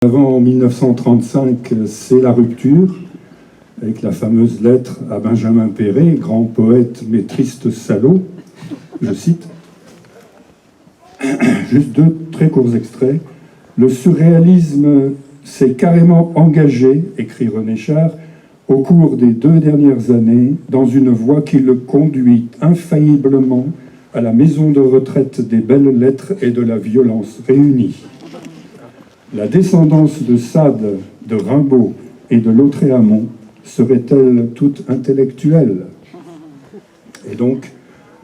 Avant 1935, c'est la rupture, avec la fameuse lettre à Benjamin Péret, grand poète mais triste salaud, je cite. Juste deux très courts extraits. Le surréalisme s'est carrément engagé, écrit René Char, au cours des 2 dernières années, dans une voie qui le conduit infailliblement à la maison de retraite des belles lettres et de la violence réunies. La descendance de Sade, de Rimbaud et de Lautréamont serait-elle toute intellectuelle? Et donc,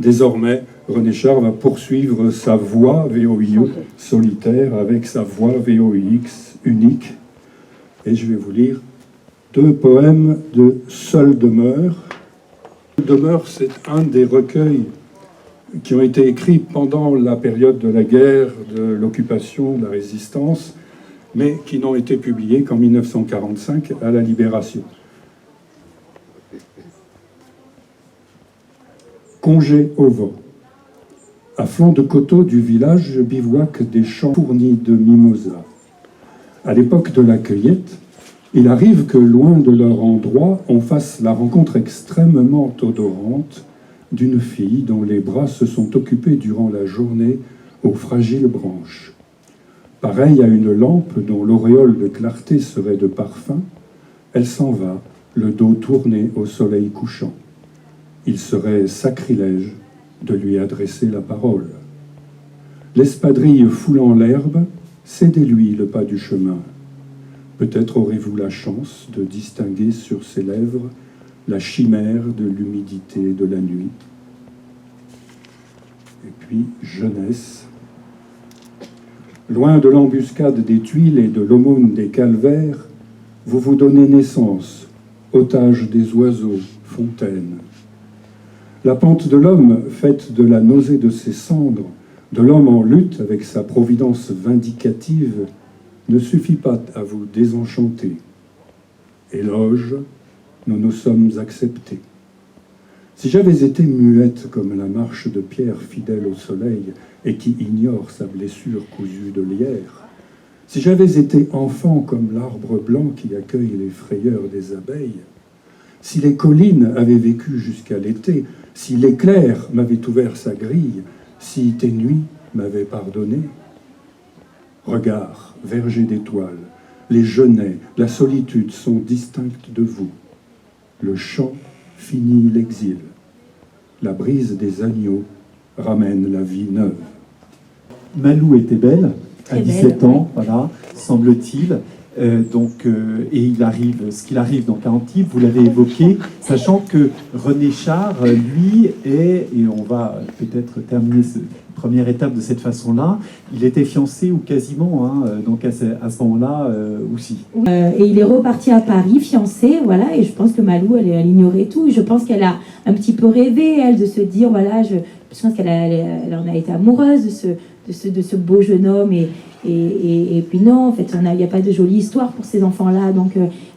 désormais, René Char va poursuivre sa voie VOIE solitaire avec sa voix VOIX unique. Et je vais vous lire 2 poèmes de Seule demeure. Seule demeure, c'est un des recueils qui ont été écrits pendant la période de la guerre, de l'occupation, de la résistance, mais qui n'ont été publiés qu'en 1945 à la Libération. Congé au vent. À flanc de coteau du village, je bivouaque des champs fournis de mimosas. À l'époque de la cueillette, il arrive que, loin de leur endroit, on fasse la rencontre extrêmement odorante d'une fille dont les bras se sont occupés durant la journée aux fragiles branches. Pareille à une lampe dont l'auréole de clarté serait de parfum, elle s'en va, le dos tourné au soleil couchant. Il serait sacrilège de lui adresser la parole. L'espadrille foulant l'herbe, cédez-lui le pas du chemin. Peut-être aurez-vous la chance de distinguer sur ses lèvres la chimère de l'humidité de la nuit. Et puis, jeunesse. Loin de l'embuscade des tuiles et de l'aumône des calvaires, vous vous donnez naissance, otage des oiseaux, fontaine. La pente de l'homme, faite de la nausée de ses cendres, de l'homme en lutte avec sa providence vindicative, ne suffit pas à vous désenchanter. Éloge, nous nous sommes acceptés. Si j'avais été muette comme la marche de pierre fidèle au soleil et qui ignore sa blessure cousue de lierre, si j'avais été enfant comme l'arbre blanc qui accueille les frayeurs des abeilles, si les collines avaient vécu jusqu'à l'été, si l'éclair m'avait ouvert sa grille, si tes nuits m'avaient pardonné. Regards, vergers d'étoiles, les genêts, la solitude sont distinctes de vous. Le chant finit l'exil. La brise des agneaux ramène la vie neuve. Malou était belle, à Très 17 belle, ans, voilà, semble-t-il. Et il arrive, ce qu'il arrive donc à Antibes, vous l'avez évoqué, sachant que René Char, lui, et on va peut-être terminer cette première étape de cette façon-là, il était fiancé ou quasiment, donc à ce moment-là aussi. Et il est reparti à Paris, fiancé, voilà, et je pense que Malou, elle ignorait tout. Je pense qu'elle a un petit peu rêvé, elle, de se dire, voilà, je pense qu'elle en a été amoureuse de ce beau jeune homme, et puis non, en fait, il n'y a pas de jolie histoire pour ces enfants-là, donc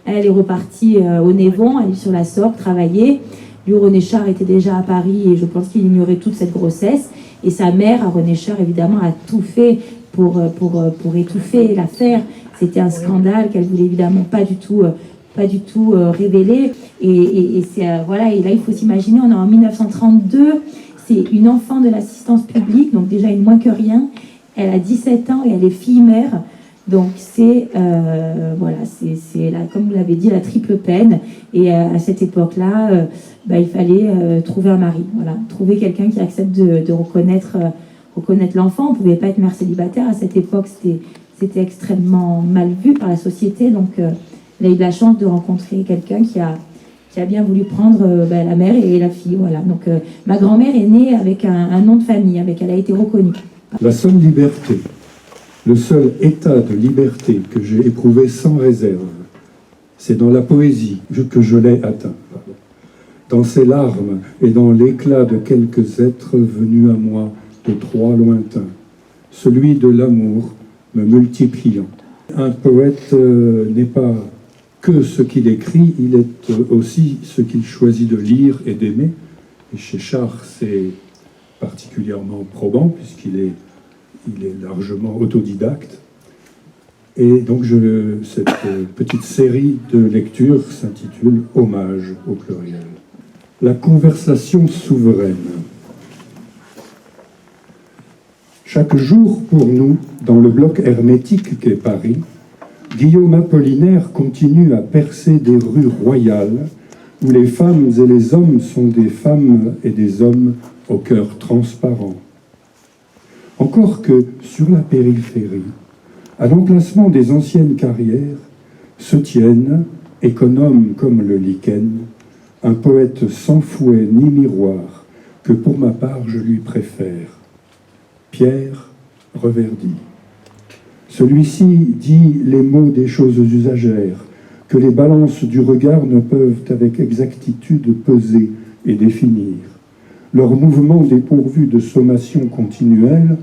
elle est repartie au Névon, elle est sur la Sorgue, travailler. Lui, René Char était déjà à Paris, et je pense qu'il ignorait toute cette grossesse, et sa mère, à René Char, évidemment, a tout fait pour étouffer l'affaire. C'était un scandale qu'elle voulait évidemment pas du tout révéler, et c'est voilà, et là il faut s'imaginer, on est en 1932, c'est une enfant de l'assistance publique, donc déjà une moins que rien. Elle a 17 ans et elle est fille-mère. Donc c'est, voilà, c'est comme vous l'avez dit, la triple peine. Et à cette époque-là, il fallait trouver un mari. Voilà, trouver quelqu'un qui accepte de reconnaître l'enfant. On ne pouvait pas être mère célibataire. À cette époque, c'était extrêmement mal vu par la société. Donc elle a eu de la chance de rencontrer quelqu'un qui a bien voulu prendre la mère et la fille. Voilà. Donc ma grand-mère est née avec un nom de famille, elle a été reconnue. La seule liberté, le seul état de liberté que j'ai éprouvé sans réserve, c'est dans la poésie que je l'ai atteint. Dans ses larmes et dans l'éclat de quelques êtres venus à moi de trois lointains, celui de l'amour me multipliant. Un poète n'est pas que ce qu'il écrit, il est aussi ce qu'il choisit de lire et d'aimer. Et chez Char, c'est particulièrement probant, puisqu'il est largement autodidacte. Et donc cette petite série de lectures s'intitule « Hommage » au pluriel. La conversation souveraine. Chaque jour pour nous, dans le bloc hermétique qu'est Paris, Guillaume Apollinaire continue à percer des rues royales où les femmes et les hommes sont des femmes et des hommes au cœur transparent. Encore que sur la périphérie, à l'emplacement des anciennes carrières, se tiennent, économe comme le lichen, un poète sans fouet ni miroir, que pour ma part je lui préfère, Pierre Reverdy. Celui-ci dit les mots des choses usagères, que les balances du regard ne peuvent avec exactitude peser et définir. Leur mouvement dépourvu de sommation continuelle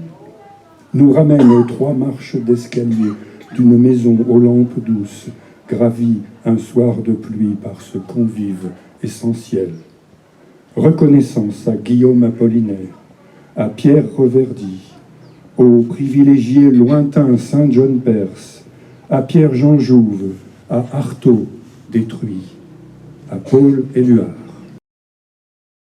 nous ramène aux 3 marches d'escalier d'une maison aux lampes douces, gravie un soir de pluie par ce convive essentiel. Reconnaissance à Guillaume Apollinaire, à Pierre Reverdy, au privilégié lointain Saint John Perse, à Pierre Jean Jouve, à Artaud détruit, à Paul Éluard.